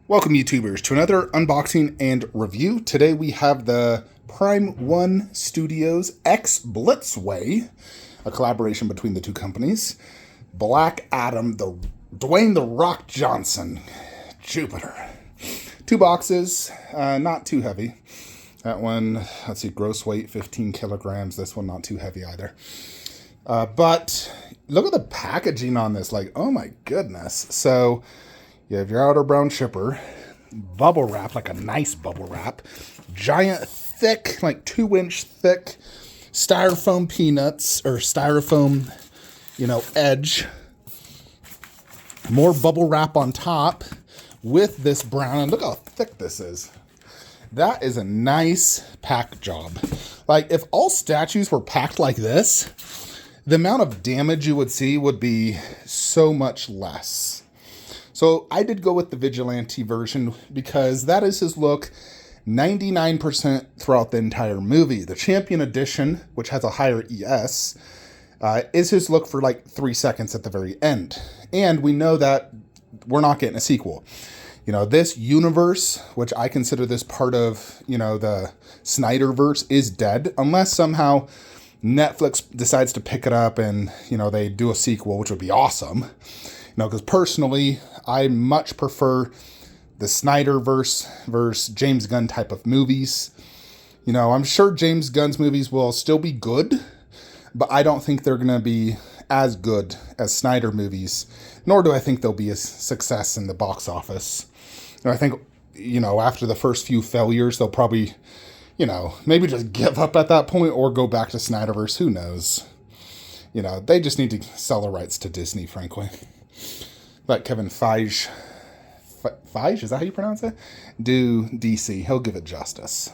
Welcome, YouTubers, to another unboxing and review. Today we have the Prime 1 Studios X Blitzway, a collaboration between the two companies. Black Adam, the Dwayne "The Rock" Johnson, Jupiter. Two boxes, not too heavy. That one, let's see, gross weight 15 kilograms. This one not too heavy either. But look at the packaging on this. Like, oh my goodness. So you have your outer brown shipper, bubble wrap, like a nice bubble wrap, giant thick, like 2-inch thick styrofoam peanuts, or styrofoam, edge. More bubble wrap on top with this brown, and look how thick this is. That is a nice pack job. Like, if all statues were packed like this, the amount of damage you would see would be so much less. So I did go with the Vigilante version because that is his look 99% throughout the entire movie. The Champion Edition, which has a higher ES, is his look for like 3 seconds at the very end. And we know that we're not getting a sequel. This universe, which I consider this part of, the Snyderverse, is dead unless somehow Netflix decides to pick it up and, they do a sequel, which would be awesome. Because personally, I much prefer the Snyderverse versus James Gunn type of movies. I'm sure James Gunn's movies will still be good, but I don't think they're going to be as good as Snyder movies, nor do I think they'll be a success in the box office. And I think, after the first few failures, they'll probably, maybe just give up at that point or go back to Snyderverse. Who knows? They just need to sell the rights to Disney, frankly. Let Kevin Feige, is that how you pronounce it? Do DC. He'll give it justice.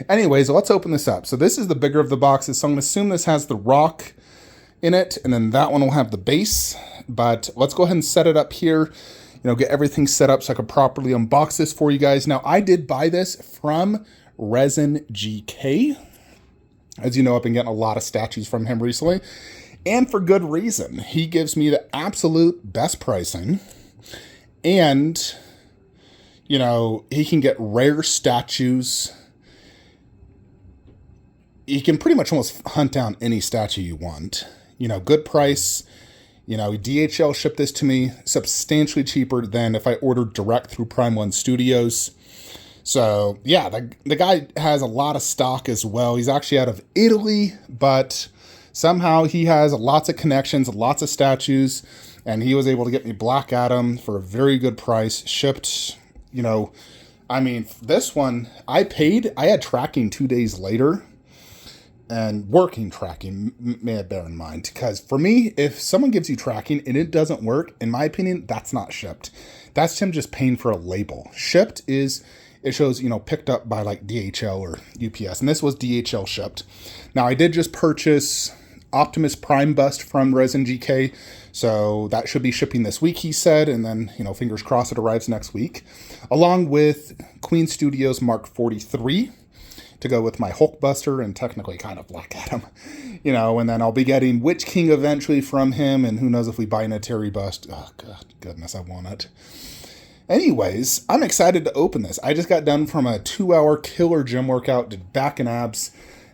Anyways, let's open this up. So this is the bigger of the boxes. So I'm going to assume this has the Rock in it, and then that one will have the base. But let's go ahead and set it up here. Get everything set up so I can properly unbox this for you guys. Now, I did buy this from Resin GK. As you know, I've been getting a lot of statues from him recently. And for good reason. He gives me the absolute best pricing. And, he can get rare statues. He can pretty much almost hunt down any statue you want. Good price. DHL shipped this to me substantially cheaper than if I ordered direct through Prime 1 Studios. So, yeah, the guy has a lot of stock as well. He's actually out of Italy, but somehow he has lots of connections, lots of statues, and he was able to get me Black Adam for a very good price, shipped, this one, I had tracking 2 days later, and working tracking, may I bear in mind, because for me, if someone gives you tracking and it doesn't work, in my opinion, that's not shipped. That's him just paying for a label. Shipped is, it shows, picked up by like DHL or UPS, and this was DHL shipped. Now, I did just purchase Optimus Prime bust from Resin GK, so that should be shipping this week, he said, and then, fingers crossed it arrives next week, along with Queen Studios Mark 43 to go with my Hulkbuster and technically kind of Black Adam, and then I'll be getting Witch King eventually from him, and who knows if we buy a Terry bust. Oh, God, goodness, I want it. Anyways, I'm excited to open this. I just got done from a 2-hour killer gym workout, did back and abs.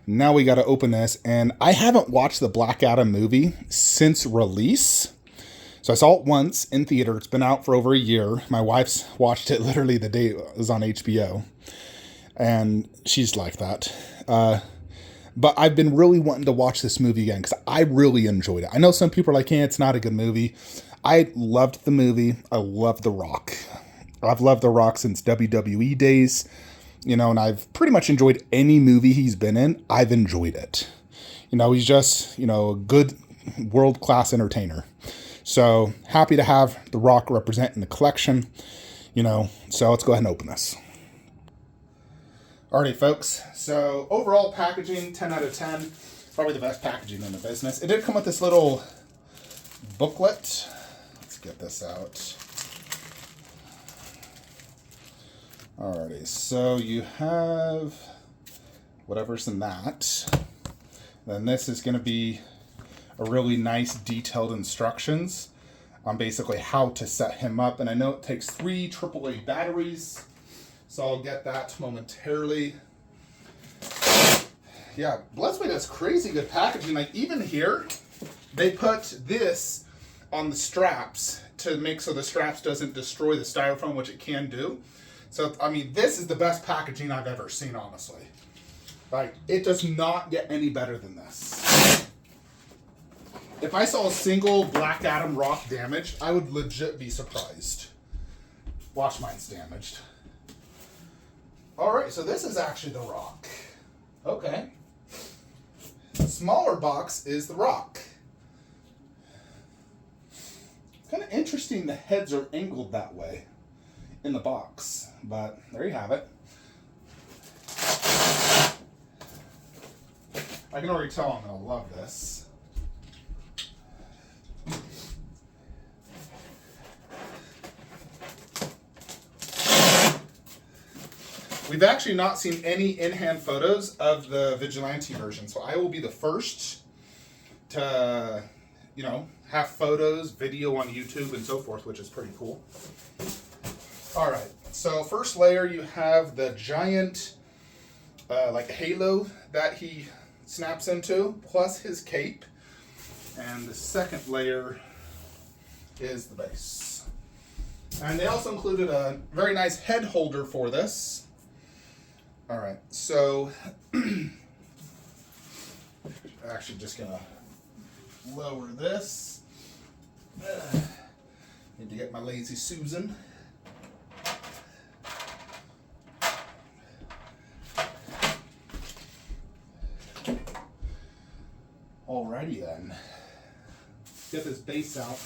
Now we got to open this, and I haven't watched the Black Adam movie since release. So I saw it once in theater. It's been out for over a year. My wife's watched it literally the day it was on HBO, and she's like that. But I've been really wanting to watch this movie again because I really enjoyed it. I know some people are like, it's not a good movie. I loved the movie. I love The Rock. I've loved The Rock since WWE days. And I've pretty much enjoyed any movie he's been in. I've enjoyed it. He's just, a good world-class entertainer. So happy to have The Rock represent in the collection, so let's go ahead and open this. Alrighty, folks. So overall packaging, 10 out of 10. Probably the best packaging in the business. It did come with this little booklet. Let's get this out. Alrighty, so you have whatever's in that. Then this is going to be a really nice detailed instructions on basically how to set him up. And I know it takes 3 AAA batteries, so I'll get that momentarily. Yeah, Bloodsway does crazy good packaging. Like even here, they put this on the straps to make so the straps doesn't destroy the styrofoam, which it can do. So, I mean, this is the best packaging I've ever seen, honestly. Like, it does not get any better than this. If I saw a single Black Adam rock damaged, I would legit be surprised. Watch, mine's damaged. All right, so this is actually the rock. Okay. The smaller box is the rock. Kind of interesting the heads are angled that way in the box, but there you have it. I can already tell I'm going to love this. We've actually not seen any in-hand photos of the Vigilante version, so I will be the first to, you know, have photos, video on YouTube, and so forth, which is pretty cool. All right, so first layer, you have the giant, like halo that he snaps into, plus his cape. And the second layer is the base. And they also included a very nice head holder for this. All right, so actually just gonna lower this. Need to get my lazy Susan. Alrighty then. Get this base out.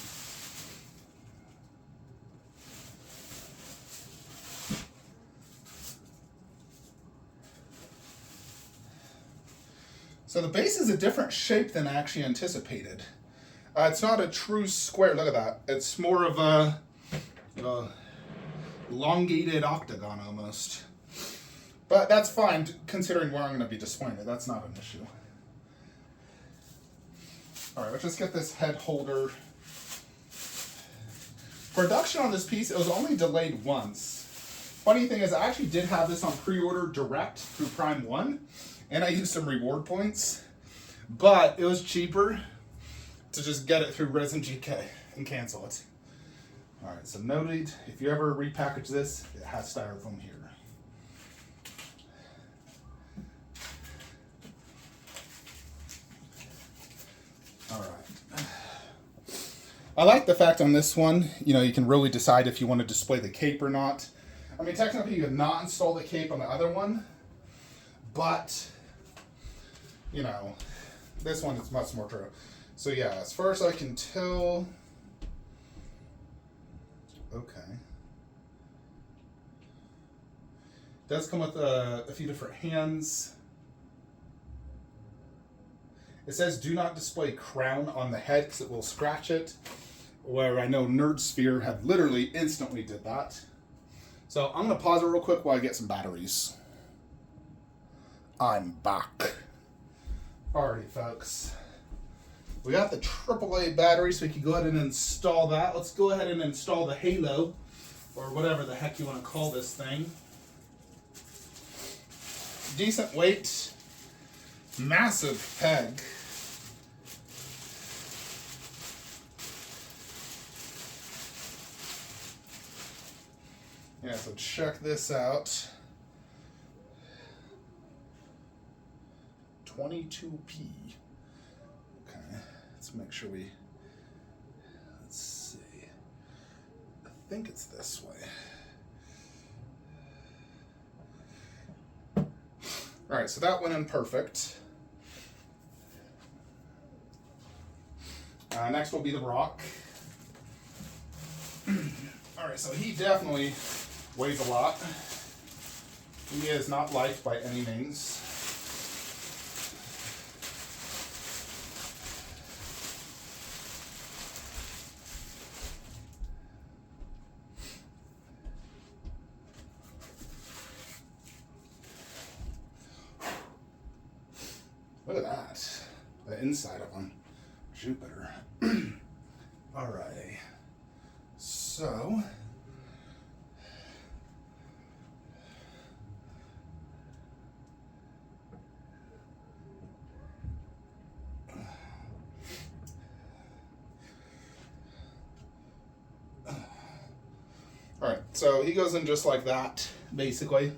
So the base is a different shape than I actually anticipated. It's not a true square, look at that. It's more of a elongated octagon almost. But that's fine considering where I'm going to be displaying it. That's not an issue. All right, let's just get this head holder. Production on this piece, it was only delayed once. Funny thing is, I actually did have this on pre-order direct through Prime 1, and I used some reward points, but it was cheaper to just get it through Resin GK and cancel it. All right, so noted, if you ever repackage this, it has styrofoam here. All right. I like the fact on this one, you know, you can really decide if you want to display the cape or not. I mean, technically you could not install the cape on the other one, but, you know, this one is much more true. So yeah, as far as I can tell, okay. It does come with a few different hands. It says do not display crown on the head because it will scratch it, where I know Nerd Sphere have literally instantly did that. So I'm going to pause it real quick while I get some batteries. I'm back. Alrighty, folks. We got the AAA battery, so we can go ahead and install that. Let's go ahead and install the Halo, or whatever the heck you want to call this thing. Decent weight. Massive peg. Yeah, so check this out. 22p. Okay, let's make sure let's see. I think it's this way. All right, so that went in perfect. Next will be the rock. All right, so he definitely weighs a lot. He is not light by any means. Look at that. The inside of him. Jupiter. Alright. So, all right, so he goes in just like that, basically.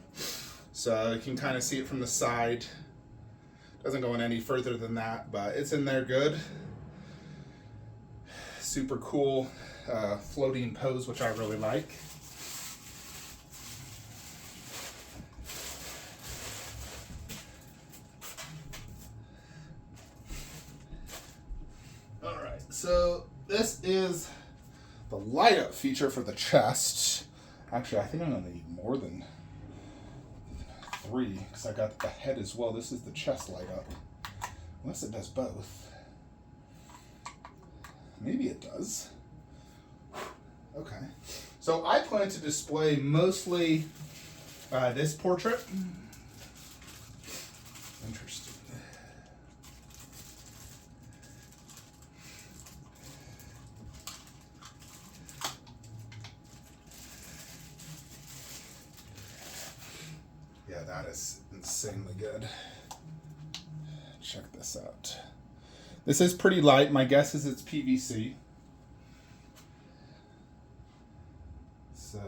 So you can kind of see it from the side. Doesn't go in any further than that, but it's in there good. Super cool floating pose, which I really like. All right, so this is the light up feature for the chest. Actually, I think I'm gonna need more than 3 because I got the head as well. This is the chest light up. Unless it does both. Maybe it does. Okay. So I plan to display mostly this portrait. Interesting. Yeah, that is insanely good. Check this out. This is pretty light. My guess is it's PVC. So,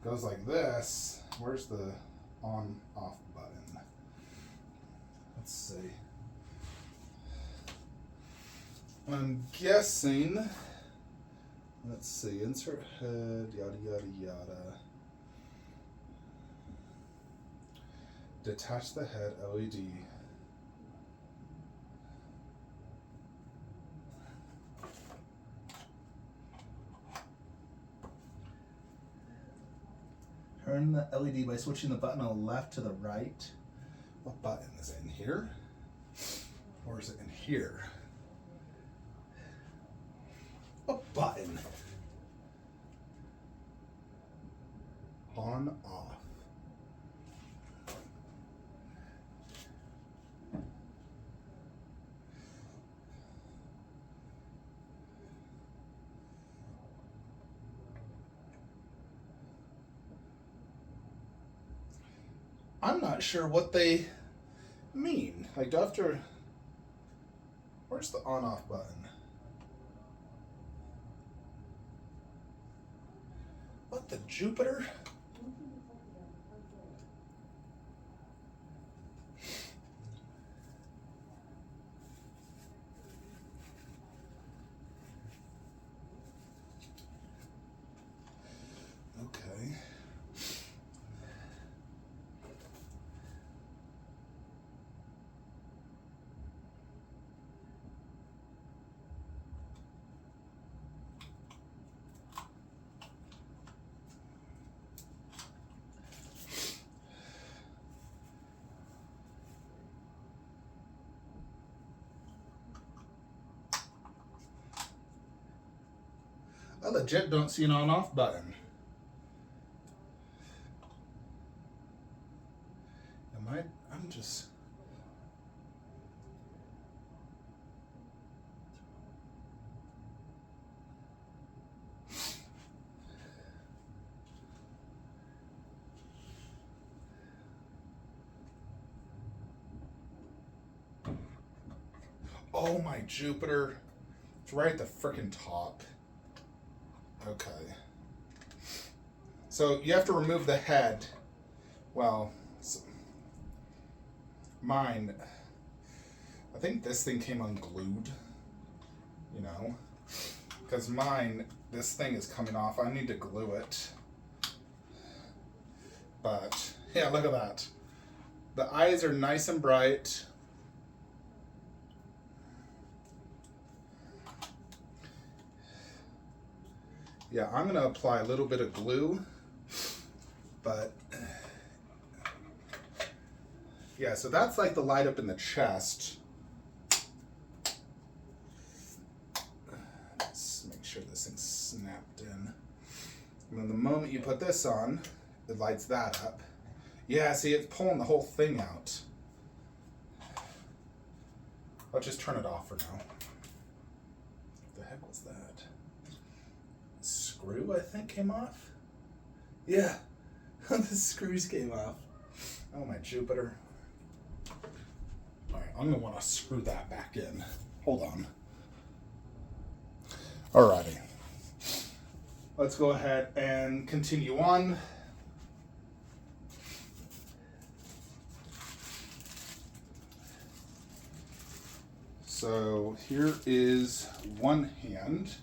goes like this. Where's the on-off button? Let's see. I'm guessing, let's see, insert head, yada, yada, yada. Detach the head, LED. Turn the LED by switching the button on the left to the right. What button is it in here? Or is it in here? What button? On, off. I'm not sure what they mean. Like, do I have to... Where's the on-off button? What the Jupiter? Okay. I legit don't see an on-off button. I'm just... Oh my Jupiter. It's right at the frickin' top. Okay. So you have to remove the head. Well, mine, I think this thing came unglued, you know, because mine, this thing is coming off. I need to glue it. But, yeah, look at that. The eyes are nice and bright. Yeah, I'm going to apply a little bit of glue, but yeah, so that's like the light up in the chest. Let's make sure this thing's snapped in. And then the moment you put this on, it lights that up. Yeah, see, it's pulling the whole thing out. I'll just turn it off for now. What the heck was that? screw, I think, came off. Yeah, the screws came off. Oh, my Jupiter. All right, I'm gonna want to screw that back in. Hold on. Alrighty. Let's go ahead and continue on. So here is one hand.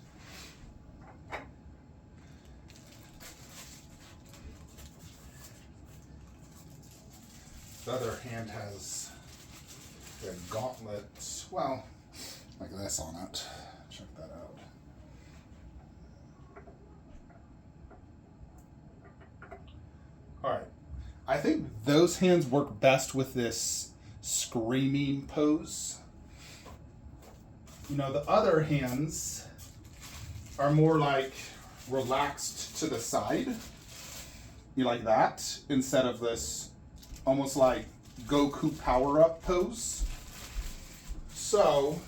The other hand has a gauntlet, well, like this on it. Check that out. All right, I think those hands work best with this screaming pose. You know, the other hands are more like relaxed to the side. You like that instead of this almost like Goku power-up pose. So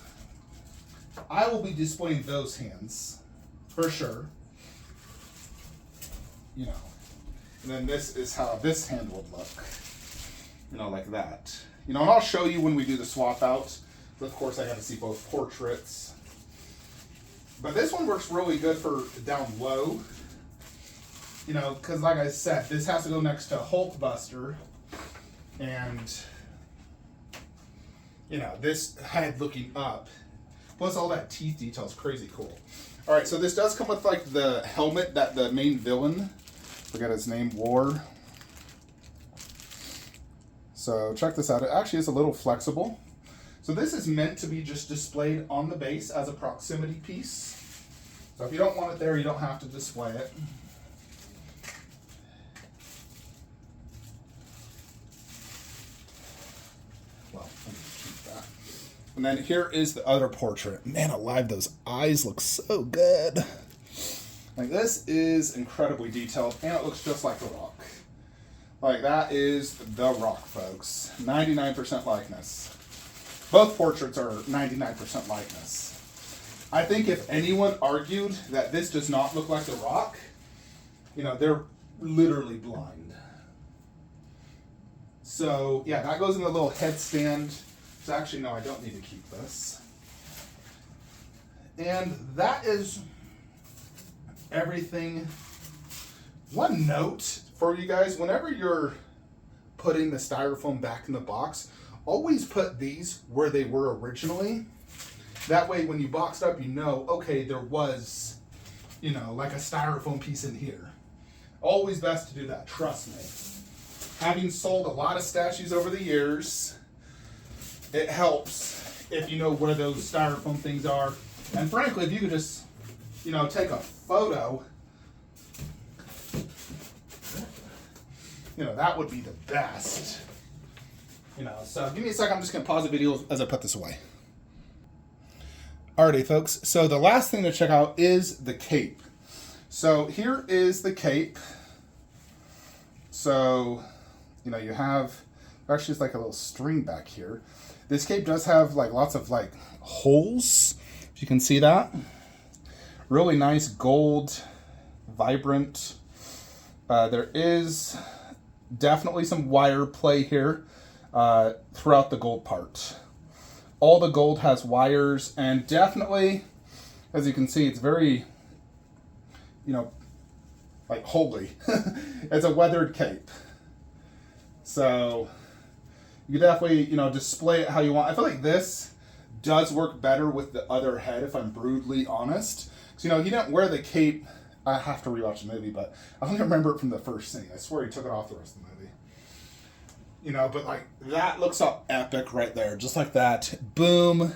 I will be displaying those hands for sure. You know, and then this is how this hand would look. You know, like that. You know, and I'll show you when we do the swap out. Of course, I got to see both portraits. But this one works really good for down low. You know, because like I said, this has to go next to Hulkbuster. And, you know, this head looking up. Plus all that teeth detail is crazy cool. All right, so this does come with like the helmet that the main villain, forget his name, wore. So check this out. It actually is a little flexible. So this is meant to be just displayed on the base as a proximity piece. So if you don't want it there, you don't have to display it. Well, I'm gonna keep that. And then here is the other portrait. Man alive, those eyes look so good. Like this is incredibly detailed and it looks just like The Rock. Like that is The Rock, folks. 99% likeness. Both portraits are 99% likeness. I think if anyone argued that this does not look like The Rock, you know, they're literally blind. So, yeah, that goes in the little headstand. So actually, no, I don't need to keep this. And that is everything. One note for you guys, whenever you're putting the styrofoam back in the box, always put these where they were originally. That way when you box up, you know, okay, there was, you know, like a styrofoam piece in here. Always best to do that, trust me. Having sold a lot of statues over the years, it helps if you know where those styrofoam things are. And frankly, if you could just, you know, take a photo, you know, that would be the best. You know, so give me a second, I'm just gonna pause the video as I put this away. Alrighty, folks, so the last thing to check out is the cape. So here is the cape. So, you know, you have, actually it's like a little string back here. This cape does have like lots of like holes, if you can see that. Really nice gold, vibrant. There is definitely some wire play here. Throughout the gold part. All the gold has wires and definitely, as you can see, it's very, you know, like holy. It's a weathered cape. So you definitely, you know, display it how you want. I feel like this does work better with the other head, if I'm brutally honest. Because, you know, he didn't wear the cape. I have to rewatch the movie, but I don't remember it from the first scene. I swear he took it off the rest of the movie. You know, but like that looks up epic right there. Just like that. Boom.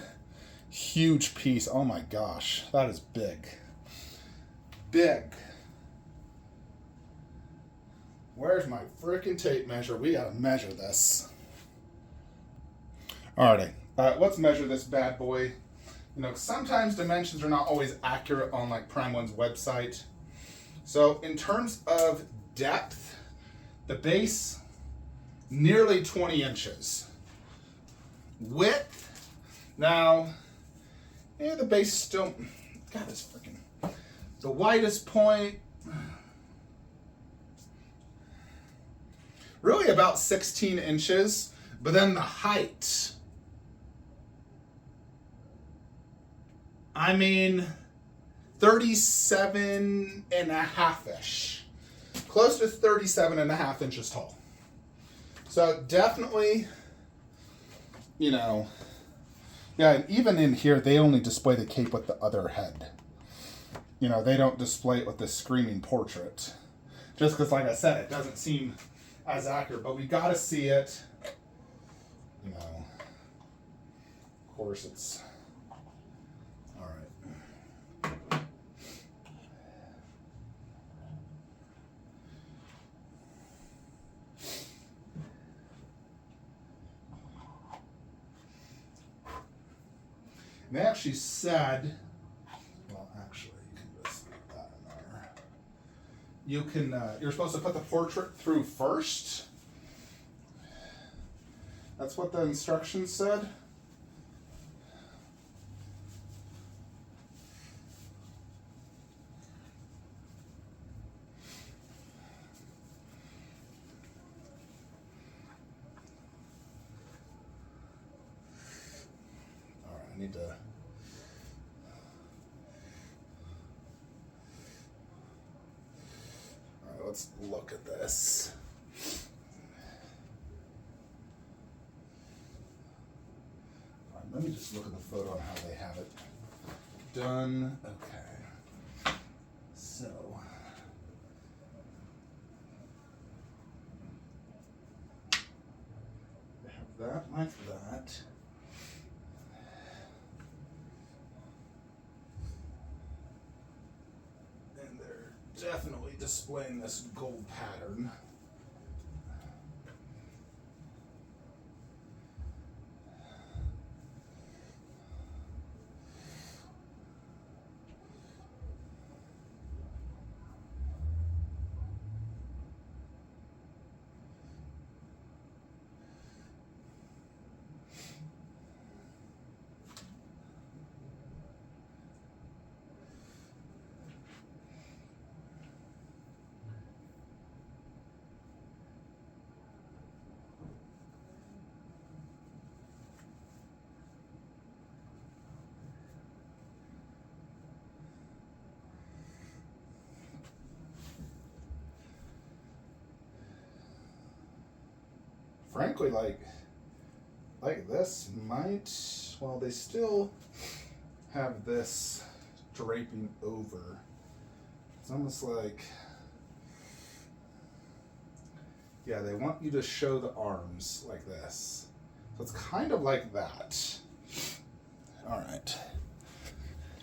Huge piece. Oh my gosh. That is big. Big. Where's my freaking tape measure? We gotta measure this. Alrighty. Let's measure this bad boy. You know, sometimes dimensions are not always accurate on like Prime One's website. So in terms of depth, the base, nearly 20 inches. Width, now, yeah, the base still, God, this freaking, The widest point, really about 16 inches, but then the height, I mean, 37 and a half-ish. Close to 37 and a half inches tall. So definitely, you know, yeah, and even in here, they only display the cape with the other head. You know, they don't display it with the screaming portrait. Just because, like I said, it doesn't seem as accurate, but we got to see it. You know, of course it's, all right. And they actually said, well, actually, you can just put that in there. You can, you're supposed to put the portrait through first. That's what the instructions said. All right, I need to. All right, let's look at this. Let me just look at the photo on how they have it done. Okay. So. They have that like that. And they're definitely displaying this gold pattern. Frankly, like this might, well, they still have this draping over. It's almost like, yeah, they want you to show the arms like this. So it's kind of like that. All right,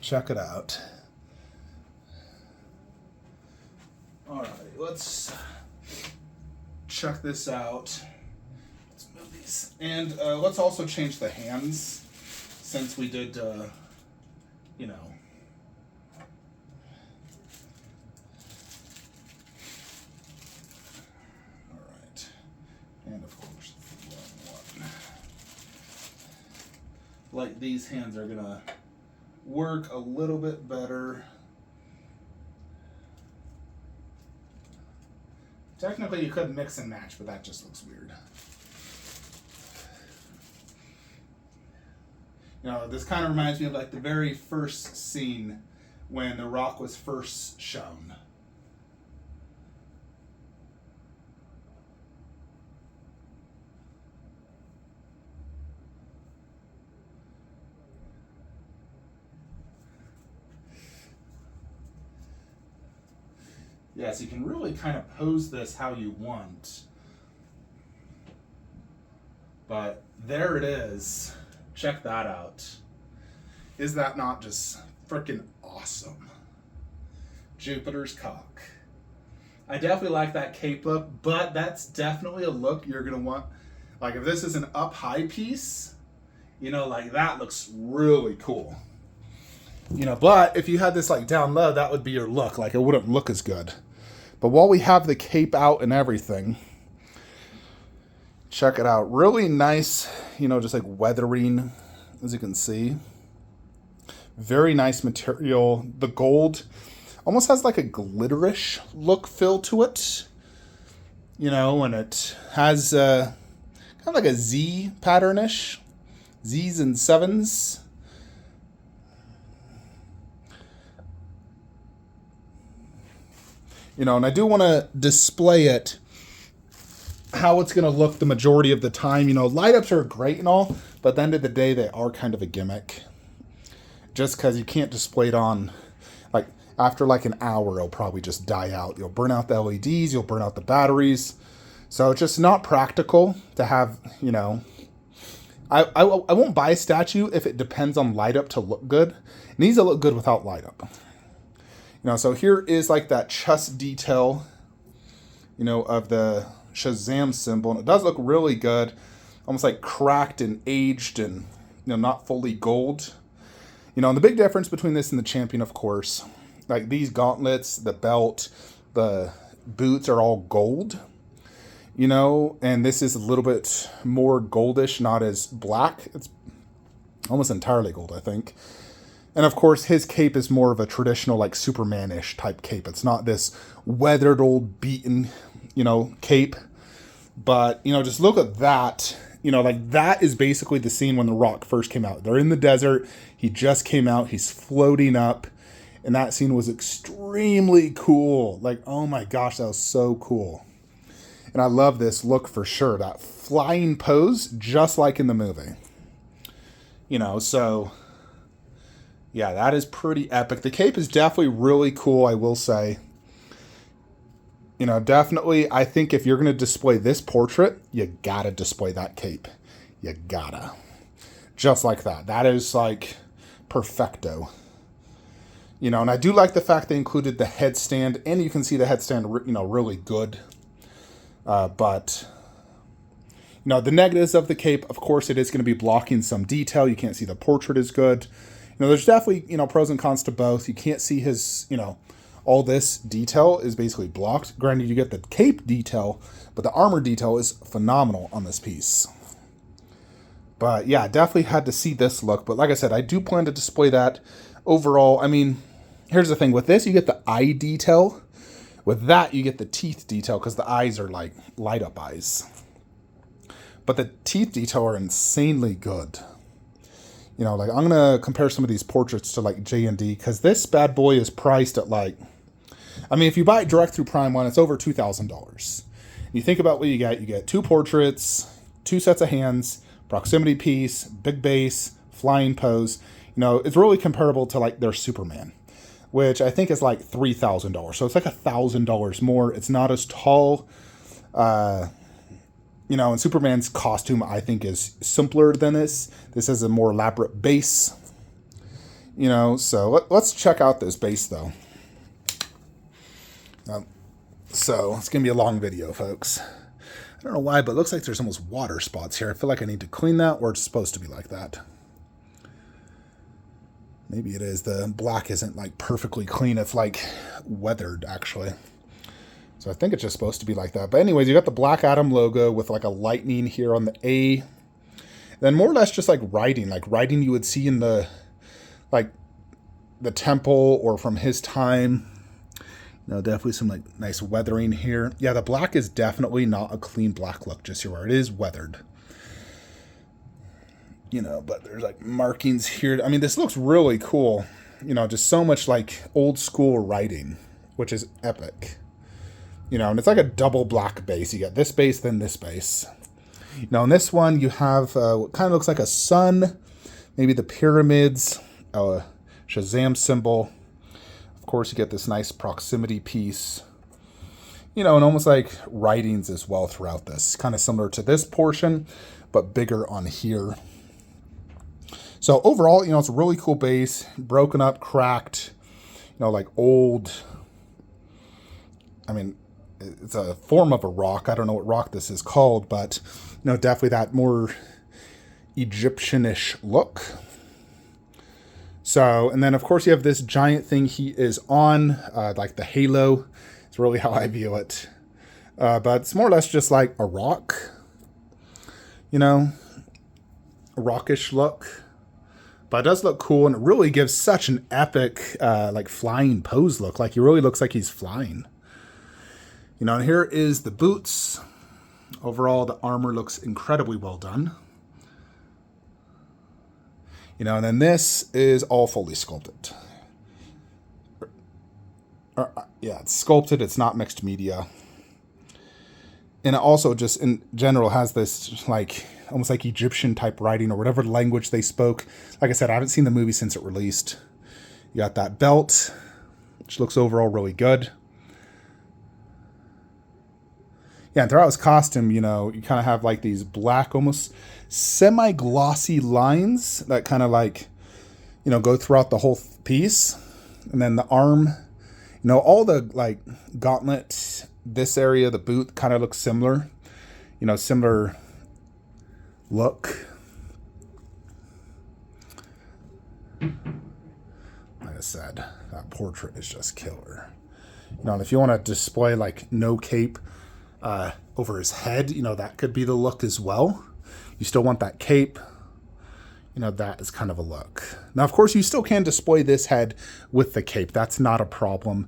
check it out. All right, let's check this out. And let's also change the hands, since we did, you know. All right. And of course, one. Like these hands are gonna work a little bit better. Technically, you could mix and match, but that just looks weird. You know, this kind of reminds me of like the very first scene when the rock was first shown. Yes, you can really kind of pose this how you want. But there it is. Check that out. Is that not just freaking awesome? Jupiter's cock. I definitely like that cape look, but that's definitely a look you're gonna want. Like if this is an up high piece, you know, like that looks really cool. You know, but if you had this like down low, that would be your look. Like it wouldn't look as good. But while we have the cape out and everything, check it out. Really nice, you know, just like weathering, as you can see. Very nice material. The gold Almost has like a glitterish look feel to it. You know, and it has kind of like a Z pattern-ish. Z's and 7s. You know, and I do want to display it how it's going to look the majority of the time. You know, light ups are great and all, but at the end of the day, they are kind of a gimmick. Just because you can't display it on, like, after like an hour, it'll probably just die out. You'll burn out the LEDs, you'll burn out the batteries. So it's just not practical to have, you know. I won't buy a statue if it depends on light up to look good. It needs to look good without light up. You know, so here is like that chest detail, you know, of the Shazam symbol. And it does look really good. Almost like cracked and aged and, you know, not fully gold. You know, and the big difference between this and the Champion, of course, like these gauntlets, the belt, the boots are all gold. You know, and this is a little bit more goldish, not as black. It's almost entirely gold, I think. And of course, his cape is more of a traditional, like, Superman-ish type cape. It's not this weathered, old, beaten, you know, cape. But, you know, just look at that. You know, like, that is basically the scene when The Rock first came out. They're in the desert. He just came out. He's floating up. And that scene was extremely cool. Like, oh my gosh, that was so cool. And I love this look for sure. That flying pose, just like in the movie. You know, so yeah, that is pretty epic. The cape is definitely really cool, I will say. You know, definitely, I think if you're going to display this portrait, you gotta display that cape. You gotta. Just like that. That is like perfecto. You know, and I do like the fact they included the headstand, and you can see the headstand, you know, really good. But, you know, the negatives of the cape, of course, it is going to be blocking some detail. You can't see the portrait as good. You know, there's definitely, you know, pros and cons to both. You can't see his, you know, all this detail is basically blocked. Granted, you get the cape detail, but the armor detail is phenomenal on this piece. But yeah, definitely had to see this look. But like I said, I do plan to display that overall. I mean, here's the thing. With this, you get the eye detail. With that, you get the teeth detail because the eyes are like light up eyes. But the teeth detail are insanely good. You know, like I'm going to compare some of these portraits to like J&D because this bad boy is priced at like, I mean, if you buy it direct through Prime One, it's over $2,000. You think about what you get 2 portraits, 2 sets of hands, proximity piece, big base, flying pose. You know, it's really comparable to like their Superman, which I think is like $3,000. So it's like $1,000 more. It's not as tall. You know, and Superman's costume, I think, is simpler than this. This has a more elaborate base. You know, so let's check out this base, though. So it's going to be a long video, folks. I don't know why, but it looks like there's almost water spots here. I feel like I need to clean that, or it's supposed to be like that. Maybe it is. The black isn't like perfectly clean. It's like weathered, actually. So I think it's just supposed to be like that. But anyways, you got the Black Adam logo with like a lightning here on the A. Then more or less just like writing you would see in the, like, the temple or from his time. You know, definitely some like nice weathering here. Yeah, the black is definitely not a clean black look, just here where it is weathered. You know, but there's like markings here. I mean, this looks really cool. You know, just so much like old school writing, which is epic. You know, and it's like a double black base. You got this base, then this base. You know, in this one, you have what kind of looks like a sun, maybe the pyramids, Shazam symbol. Of course, you get this nice proximity piece. You know, and almost like writings as well throughout this. Kind of similar to this portion, but bigger on here. So overall, you know, it's a really cool base. Broken up, cracked, you know, like old. I mean, it's a form of a rock. I don't know what rock this is called, but, you know, definitely that more Egyptian-ish look. So, and then, of course, you have this giant thing he is on, like the halo. It's really how I view it. But it's more or less just like a rock, you know, a rockish look. But it does look cool, and it really gives such an epic, like flying pose look. Like he really looks like he's flying. You know, and here is the boots. Overall, the armor looks incredibly well done. You know, and then this is all fully sculpted. Yeah, it's sculpted. It's not mixed media. And it also just in general has this like almost like Egyptian type writing or whatever language they spoke. Like I said, I haven't seen the movie since it released. You got that belt, which looks overall really good. Yeah, and throughout his costume, you know, you kind of have like these black, almost semi-glossy lines that kind of like, you know, go throughout the whole piece. And then the arm, you know, all the like gauntlet, this area, the boot kind of looks similar, you know, similar look. Like I said, that portrait is just killer. You know, and if you want to display like no cape over his head, you know, that could be the look as well. You still want that cape. You know, that is kind of a look. Now, of course, you still can display this head with the cape. That's not a problem.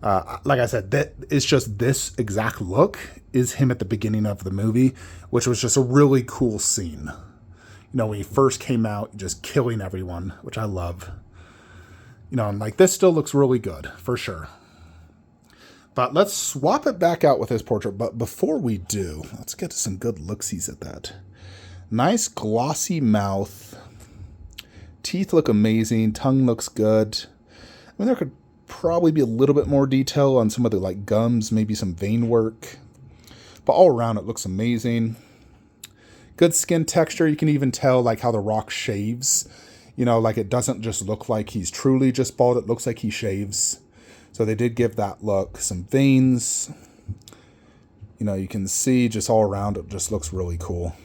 Like I said, that it's just this exact look is him at the beginning of the movie, which was just a really cool scene. You know, when he first came out, just killing everyone, which I love. You know, and like this still looks really good, for sure. But let's swap it back out with his portrait. But before we do, let's get some good looksies at that. Nice glossy mouth. Teeth look amazing. Tongue looks good. I mean, there could probably be a little bit more detail on some of the like gums, maybe some vein work. But all around, it looks amazing. Good skin texture. You can even tell like how the Rock shaves. You know, like it doesn't just look like he's truly just bald. It looks like he shaves. So they did give that look. Some veins. You know, you can see just all around it just looks really cool.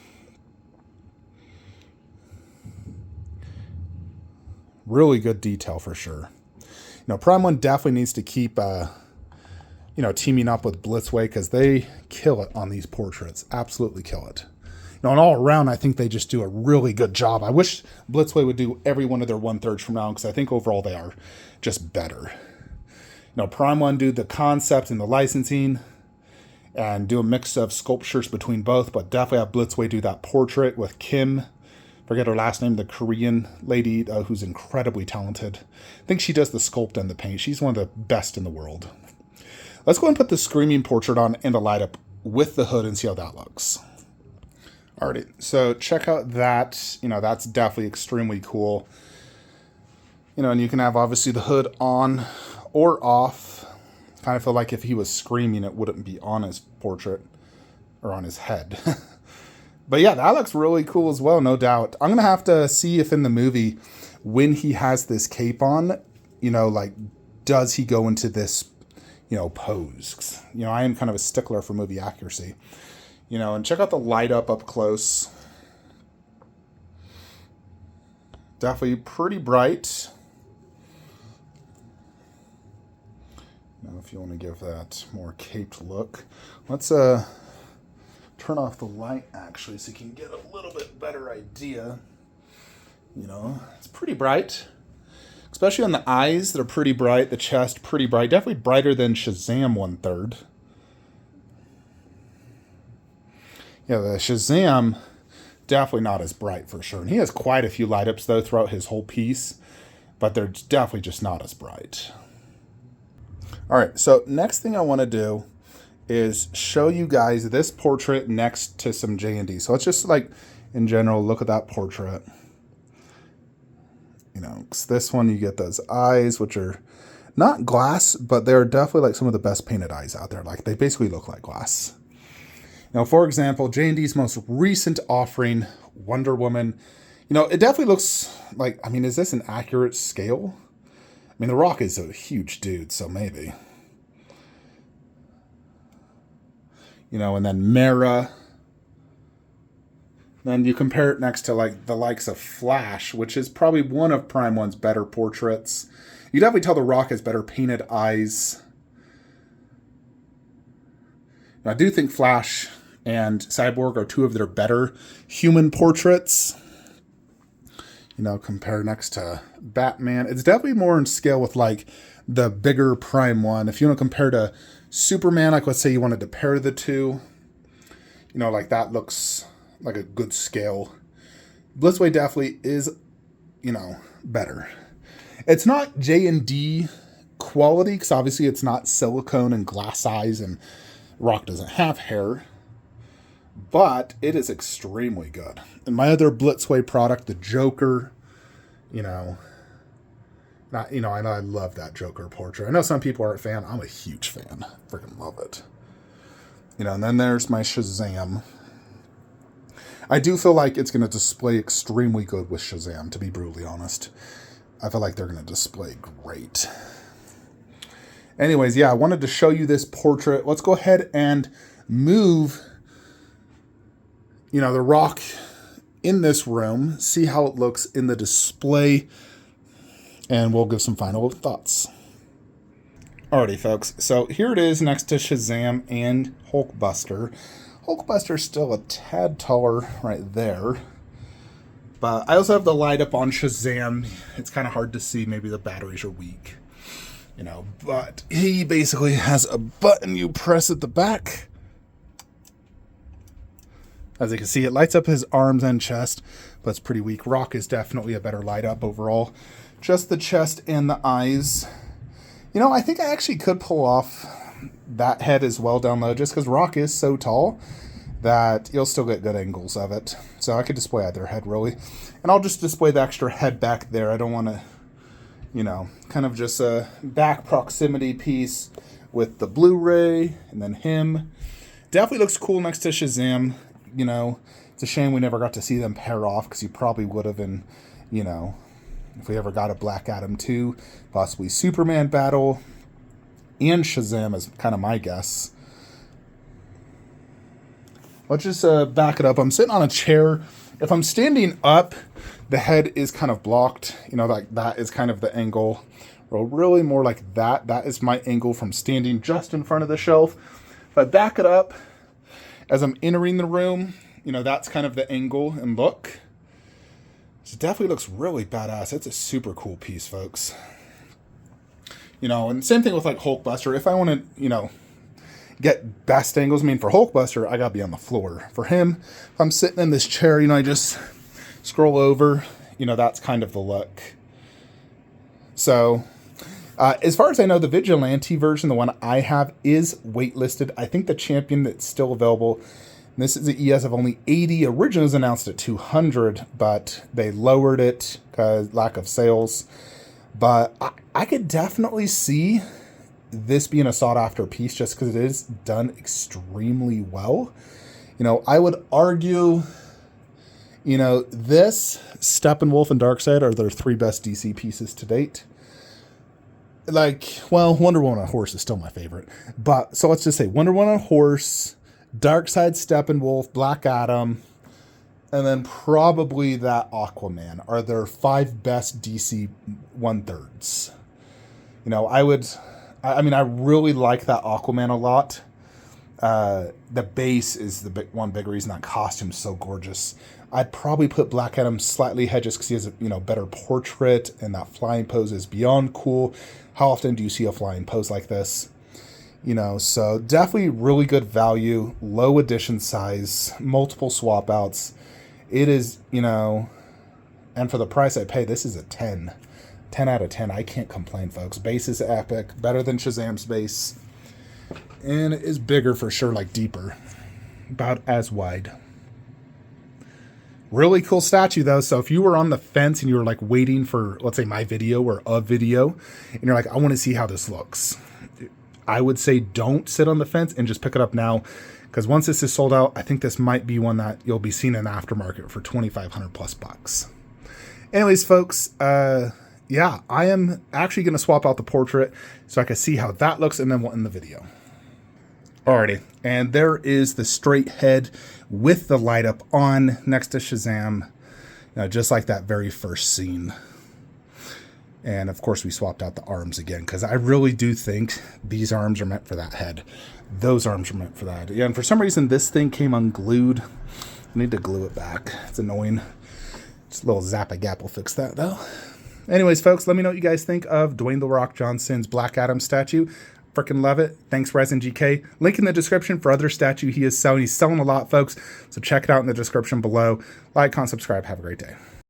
Really good detail for sure. You know, Prime 1 definitely needs to keep, you know, teaming up with Blitzway because they kill it on these portraits. Absolutely kill it. You know, and all around, I think they just do a really good job. I wish Blitzway would do every one of their 1/3 from now on because I think overall they are just better. You know, Prime 1 do the concept and the licensing and do a mix of sculptures between both, but definitely have Blitzway do that portrait with Kim. Forget her last name, the Korean lady who's incredibly talented. I think she does the sculpt and the paint. She's one of the best in the world. Let's go and put the Screaming portrait on and the light up with the hood and see how that looks. Alrighty, so check out that. You know, that's definitely extremely cool. You know, and you can have obviously the hood on or off. Kind of feel like if he was screaming, it wouldn't be on his portrait or on his head. But yeah, that looks really cool as well, no doubt. I'm going to have to see if in the movie, when he has this cape on, you know, like, does he go into this, you know, pose? You know, I am kind of a stickler for movie accuracy. You know, and check out the light up close. Definitely pretty bright. Now, if you want to give that more caped look, let's turn off the light actually so you can get a little bit better idea. You know, it's pretty bright, especially on the eyes that are pretty bright, the chest pretty bright, definitely brighter than Shazam 1/3. Yeah, the Shazam definitely not as bright for sure. And he has quite a few light ups though throughout his whole piece, but they're definitely just not as bright. All right, so next thing I want to do is show you guys this portrait next to some J&D. So let's just like, in general, look at that portrait. You know, 'cause this one you get those eyes, which are not glass, but they're definitely like some of the best painted eyes out there. Like they basically look like glass. Now, for example, J&D's most recent offering, Wonder Woman, you know, it definitely looks like, I mean, is this an accurate scale? I mean, The Rock is a huge dude, so maybe. You know, and then Mara. Then you compare it next to like the likes of Flash, which is probably one of Prime 1's better portraits. You definitely tell The Rock has better painted eyes. Now, I do think Flash and Cyborg are two of their better human portraits. you know, compare next to Batman. It's definitely more in scale with like the bigger prime one. If you want to compare to Superman, like let's say you wanted to pair the two, you know, like that looks like a good scale. Blitzway definitely is, you know, better. It's not J&D quality, because obviously it's not silicone and glass eyes, and Rock doesn't have hair, but it is extremely good. And my other Blitzway product, the Joker, you know, I know I love that Joker portrait. I know some people aren't a fan. I'm a huge fan. Freaking love it. You know, and then there's my Shazam. I do feel like it's going to display extremely good with Shazam, to be brutally honest. I feel like they're going to display great. Anyways, yeah, I wanted to show you this portrait. Let's go ahead and move, you know, the Rock in this room, see how it looks in the display, and we'll give some final thoughts. Alrighty, folks. So here it is next to Shazam and Hulkbuster. Hulkbuster's still a tad taller right there. But I also have the light up on Shazam. It's kind of hard to see. Maybe the batteries are weak. You know, but he basically has a button you press at the back. As you can see, it lights up his arms and chest, but it's pretty weak. Rock is definitely a better light up overall. Just the chest and the eyes. You know, I think I actually could pull off that head as well down low, just because Rock is so tall that you'll still get good angles of it. So I could display either head, really. And I'll just display the extra head back there. I don't want to, you know, kind of just a back proximity piece with the Blu-ray and then him. Definitely looks cool next to Shazam. You know, it's a shame we never got to see them pair off, because you probably would have been, you know, if we ever got a Black Adam 2, possibly Superman battle, and Shazam is kind of my guess. Let's just back it up. I'm sitting on a chair. If I'm standing up, the head is kind of blocked. You know, like that is kind of the angle. Or really more like that. That is my angle from standing just in front of the shelf. If I back it up, as I'm entering the room, you know, that's kind of the angle and look. It definitely looks really badass. It's a super cool piece, folks. You know, and same thing with like Hulkbuster. If I want to, you know, get best angles, I mean, for Hulkbuster, I gotta be on the floor. For him, if I'm sitting in this chair, you know, I just scroll over, you know, that's kind of the look. So, as far as I know, the Vigilante version, the one I have, is waitlisted. I think the Champion that's still available, and this is an ES of only 80. Originally was announced at 200, but they lowered it because lack of sales. But I could definitely see this being a sought-after piece just because it is done extremely well. You know, I would argue, you know, this, Steppenwolf, and Darkseid are their 3 best DC pieces to date. Like, well, Wonder Woman on a horse is still my favorite. But, so let's just say Wonder Woman on a horse, Darkseid, Steppenwolf, Black Adam, and then probably that Aquaman are their 5 best DC 1/3. You know, I mean, I really like that Aquaman a lot. The base is the one big reason that costume's so gorgeous. I'd probably put Black Adam slightly ahead just because he has a, you know, better portrait, and that flying pose is beyond cool. How often do you see a flying pose like this? You know, so definitely really good value, low edition size, multiple swap outs. It is, you know, and for the price I pay, this is a 10. 10 out of 10. I can't complain, folks. Base is epic, better than Shazam's base. And it is bigger for sure, like deeper. About as wide. Really cool statue, though. So if you were on the fence and you were like waiting for, let's say, my video or a video, and you're like, I want to see how this looks, I would say don't sit on the fence and just pick it up now. Because once this is sold out, I think this might be one that you'll be seeing in the aftermarket for $2,500 plus bucks. Anyways, folks, yeah, I am actually going to swap out the portrait so I can see how that looks, and then we'll end the video. Alrighty, and there is the straight head with the light up on next to Shazam, just like that very first scene. And of course we swapped out the arms again, because I really do think these arms are meant for that head. Those arms are meant for that. Yeah, and for some reason this thing came unglued. I need to glue it back. It's annoying. Just a little Zap-A-Gap will fix that, though. Anyways, folks, let me know what you guys think of Dwayne "The Rock" Johnson's Black Adam statue. Freaking love it. Thanks, Resin GK. Link in the description for other statue he is selling. He's selling a lot, folks, so check it out in the description below. Like, comment, subscribe. Have a great day.